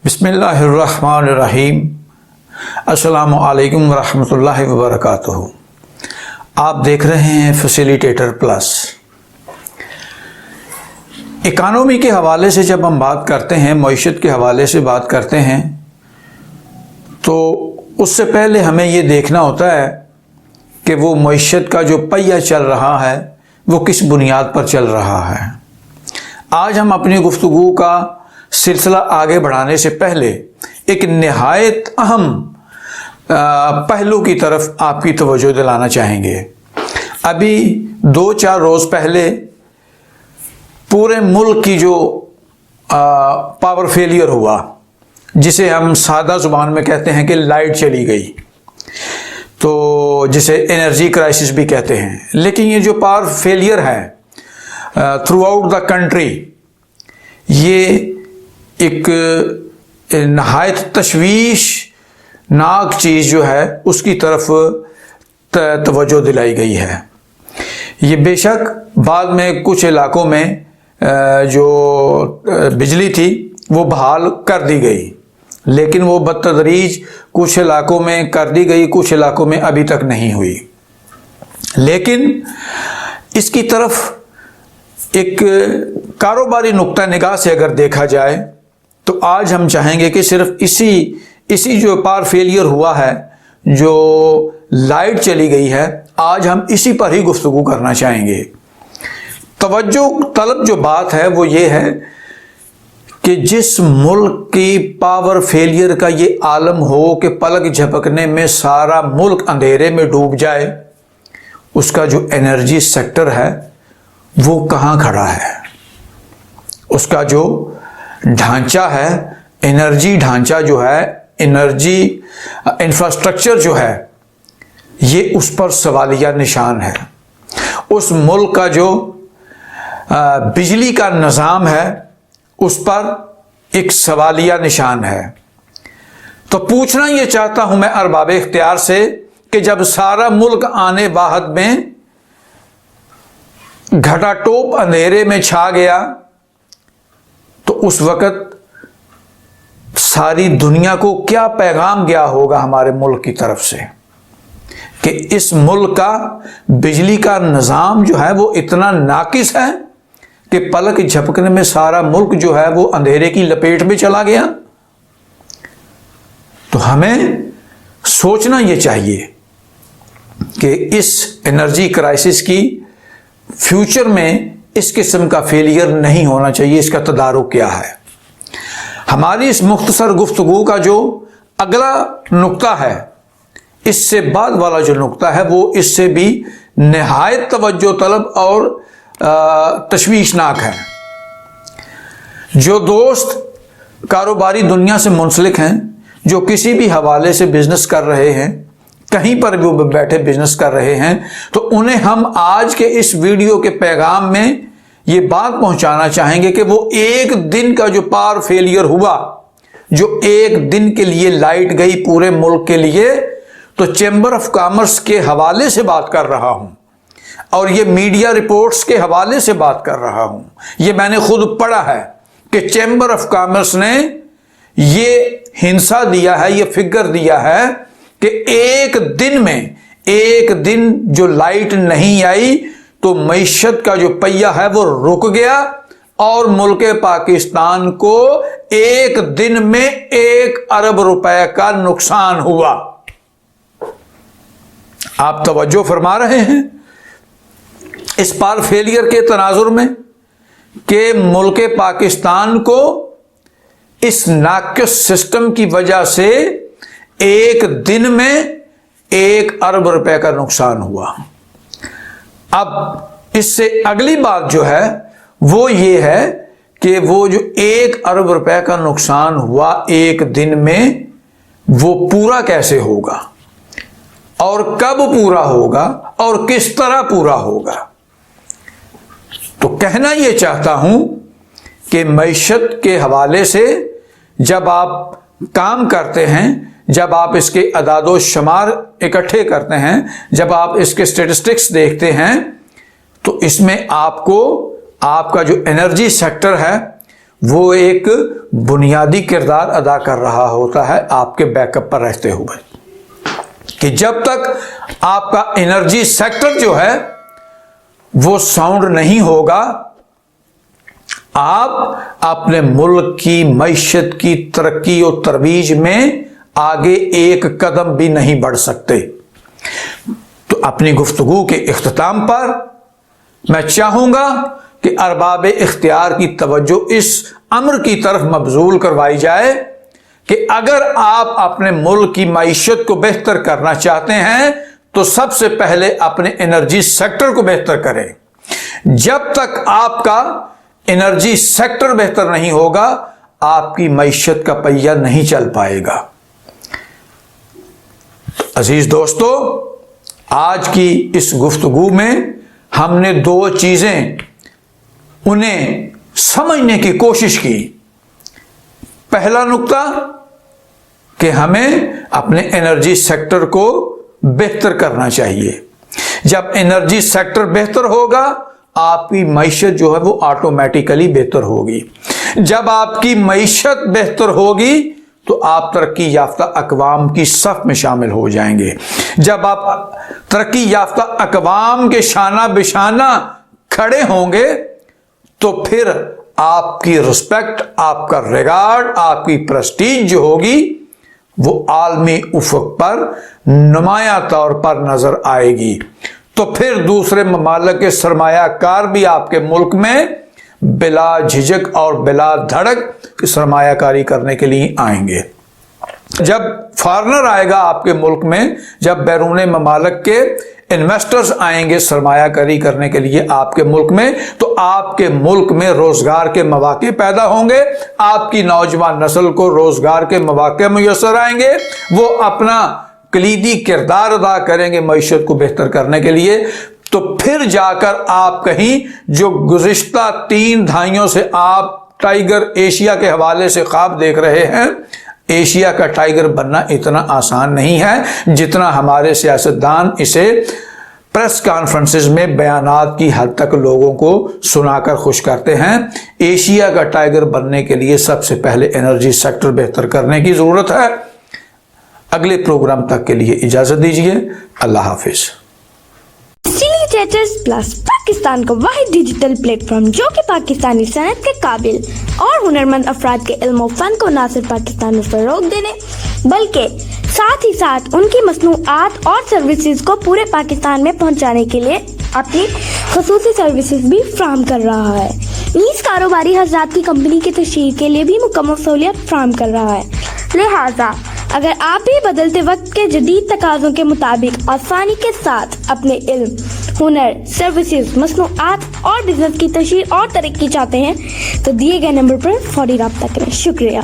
बिस्मिल्लाहिर्रहमानिर्रहीम। अस्सलामु अलैकुम वरहमतुल्लाहि वबरकातुहू। आप देख रहे हैं फैसिलिटेटर प्लस। इकानमी के हवाले से जब हम बात करते हैं, मईशत के हवाले से बात करते हैं, तो उससे पहले हमें ये देखना होता है कि वो मईशत का जो पहिया चल रहा है वो किस बुनियाद पर चल रहा है। आज हम अपनी गुफ्तगू का सिलसिला आगे बढ़ाने से पहले एक निहायत अहम पहलू की तरफ आपकी तवज्जो दिलाना चाहेंगे। अभी 2-4 रोज़ पहले पूरे मुल्क की जो पावर फेलियर हुआ, जिसे हम सादा ज़ुबान में कहते हैं कि लाइट चली गई, तो जिसे एनर्जी क्राइसिस भी कहते हैं। लेकिन ये जो पावर फेलियर है थ्रू आउट द कंट्री, ये एक नहायत तशवीशनाक चीज़ जो है उसकी तरफ तवज्जो दिलाई गई है। ये बेशक बाद में कुछ इलाकों में जो बिजली थी वो बहाल कर दी गई, लेकिन वो बतदरीज कुछ इलाकों में कर दी गई, कुछ इलाकों में अभी तक नहीं हुई। लेकिन इसकी तरफ एक कारोबारी नुक्ता निगाह से अगर देखा जाए तो आज हम चाहेंगे कि सिर्फ इसी जो पावर फेलियर हुआ है, जो लाइट चली गई है, आज हम इसी पर ही गुफ्तगू करना चाहेंगे। तवज्जो तलब जो बात है वो ये है कि जिस मुल्क की पावर फेलियर का ये आलम हो कि पलक झपकने में सारा मुल्क अंधेरे में डूब जाए, उसका जो एनर्जी सेक्टर है वो कहाँ खड़ा है। उसका जो ढांचा है, एनर्जी ढांचा जो है, एनर्जी इंफ्रास्ट्रक्चर जो है, ये उस पर सवालिया निशान है। उस मुल्क का जो बिजली का निज़ाम है उस पर एक सवालिया निशान है। तो पूछना ये चाहता हूं मैं अरबाब इख्तियार से कि जब सारा मुल्क आने वाहद में घटाटोप अंधेरे में छा गया, तो उस वक़्त सारी दुनिया को क्या पैगाम गया होगा हमारे मुल्क की तरफ से कि इस मुल्क का बिजली का निज़ाम जो है वो इतना नाकिस है कि पलक झपकने में सारा मुल्क जो है वो अंधेरे की लपेट में चला गया। तो हमें सोचना ये चाहिए कि इस एनर्जी क्राइसिस की फ्यूचर में इस किस्म का फेलियर नहीं होना चाहिए। इसका तदारुक क्या है। हमारी इस मुख्तसर गुफ्तगू का जो अगला नुक्ता है, इससे बाद वाला जो नुक्ता है वो इससे भी निहायत तवज्जो तलब और तशवीशनाक है। जो दोस्त कारोबारी दुनिया से मुंसलिक हैं, जो किसी भी हवाले से बिजनेस कर रहे हैं, कहीं पर भी वो बैठे बिजनेस कर रहे हैं, तो उन्हें हम आज के इस वीडियो के पैगाम में ये बात पहुंचाना चाहेंगे कि वो एक दिन का जो पावर फेलियर हुआ, जो एक दिन के लिए लाइट गई पूरे मुल्क के लिए, तो चैम्बर ऑफ कॉमर्स के हवाले से बात कर रहा हूं और ये मीडिया रिपोर्ट्स के हवाले से बात कर रहा हूं। ये मैंने खुद पढ़ा है कि चैम्बर ऑफ कॉमर्स ने ये हिंसा दिया है, ये फिगर दिया है कि एक दिन में, एक दिन जो लाइट नहीं आई तो मईशत का जो पहिया है वो रुक गया और मुल्क पाकिस्तान को एक दिन में 1 अरब रुपए का नुकसान हुआ। आप तवज्जो फरमा रहे हैं इस पावर फेलियर के तनाजुर में कि मुल्क पाकिस्तान को इस नाकिस सिस्टम की वजह से एक दिन में 1 अरब रुपए का नुकसान हुआ। अब इससे अगली बात जो है वो ये है कि वो जो 1 अरब रुपए का नुकसान हुआ एक दिन में, वो पूरा कैसे होगा और कब पूरा होगा और किस तरह पूरा होगा। तो कहना ये चाहता हूं कि मईशत के हवाले से जब आप काम करते हैं, जब आप इसके अदादो शुमार इकट्ठे करते हैं, जब आप इसके स्टेटिस्टिक्स देखते हैं, तो इसमें आपको आपका जो एनर्जी सेक्टर है وہ ایک بنیادی کردار ادا کر رہا ہوتا ہے آپ کے بیک اپ پر رہتے ہوئے، کہ جب تک آپ کا انرجی سیکٹر جو ہے وہ ساؤنڈ نہیں ہوگا، آپ اپنے ملک کی معیشت کی ترقی و ترویج میں آگے ایک قدم بھی نہیں بڑھ سکتے۔ تو اپنی گفتگو کے اختتام پر میں چاہوں گا کہ ارباب اختیار کی توجہ اس امر کی طرف مبذول کروائی جائے کہ اگر آپ اپنے ملک کی معیشت کو بہتر کرنا چاہتے ہیں تو سب سے پہلے اپنے انرجی سیکٹر کو بہتر کریں۔ جب تک آپ کا انرجی سیکٹر بہتر نہیں ہوگا، آپ کی معیشت کا پہیہ نہیں چل پائے گا۔ عزیز دوستو، آج کی اس گفتگو میں ہم نے دو چیزیں انہیں سمجھنے کی کوشش کی۔ پہلا نقطہ کہ ہمیں اپنے انرجی سیکٹر کو بہتر کرنا چاہیے۔ جب انرجی سیکٹر بہتر ہوگا، آپ کی معیشت جو ہے وہ آٹومیٹیکلی بہتر ہوگی۔ جب آپ کی معیشت بہتر ہوگی تو آپ ترقی یافتہ اقوام کی صف میں شامل ہو جائیں گے۔ جب آپ ترقی یافتہ اقوام کے شانہ بشانہ کھڑے ہوں گے تو پھر آپ کی رسپیکٹ، آپ کا ریگارڈ، آپ کی پریسٹیج جو ہوگی وہ عالمی افق پر نمایاں طور پر نظر آئے گی۔ تو پھر دوسرے ممالک کے سرمایہ کار بھی آپ کے ملک میں بلا جھجک اور بلا دھڑک سرمایہ کاری کرنے کے لیے آئیں گے۔ جب فارنر آئے گا آپ کے ملک میں، جب بیرون ممالک کے انویسٹرز آئیں گے سرمایہ کاری کرنے کے لیے آپ کے ملک میں، تو آپ کے ملک میں روزگار کے مواقع پیدا ہوں گے، آپ کی نوجوان نسل کو روزگار کے مواقع میسر آئیں گے، وہ اپنا کلیدی کردار ادا کریں گے معیشت کو بہتر کرنے کے لیے۔ تو پھر جا کر آپ کہیں جو گزشتہ 3 دہائیوں سے آپ ٹائیگر ایشیا کے حوالے سے خواب دیکھ رہے ہیں، ایشیا کا ٹائیگر بننا اتنا آسان نہیں ہے جتنا ہمارے سیاستدان اسے پریس کانفرنسز میں بیانات کی حد تک لوگوں کو سنا کر خوش کرتے ہیں۔ ایشیا کا ٹائیگر بننے کے لیے سب سے پہلے انرجی سیکٹر بہتر کرنے کی ضرورت ہے۔ اگلے پروگرام تک کے لیے اجازت دیجیے۔ اللہ حافظ۔ ٹریٹرز پلس پاکستان کا واحد ڈیجیٹل پلیٹ فارم جو کہ پاکستانی صنعت کے قابل اور ہنرمند افراد کے علم و فن کو نہ صرف پاکستان میں فروغ دینے بلکہ ساتھ ہی ساتھ ان کی مصنوعات اور سروسز کو پورے پاکستان میں پہنچانے کے لیے اپنی خصوصی سروسز بھی فراہم کر رہا ہے۔ نیز کاروباری حضرات کی کمپنی کی تشہیر کے لیے بھی مکمل سہولیات فراہم کر رہا ہے۔ لہٰذا اگر آپ بھی بدلتے وقت کے جدید تقاضوں کے مطابق آسانی کے ساتھ اپنے علم، ہنر، سروسز، مصنوعات اور بزنس کی تشہیر اور ترقی چاہتے ہیں تو دیے گئے نمبر پر فوری رابطہ کریں۔ شکریہ۔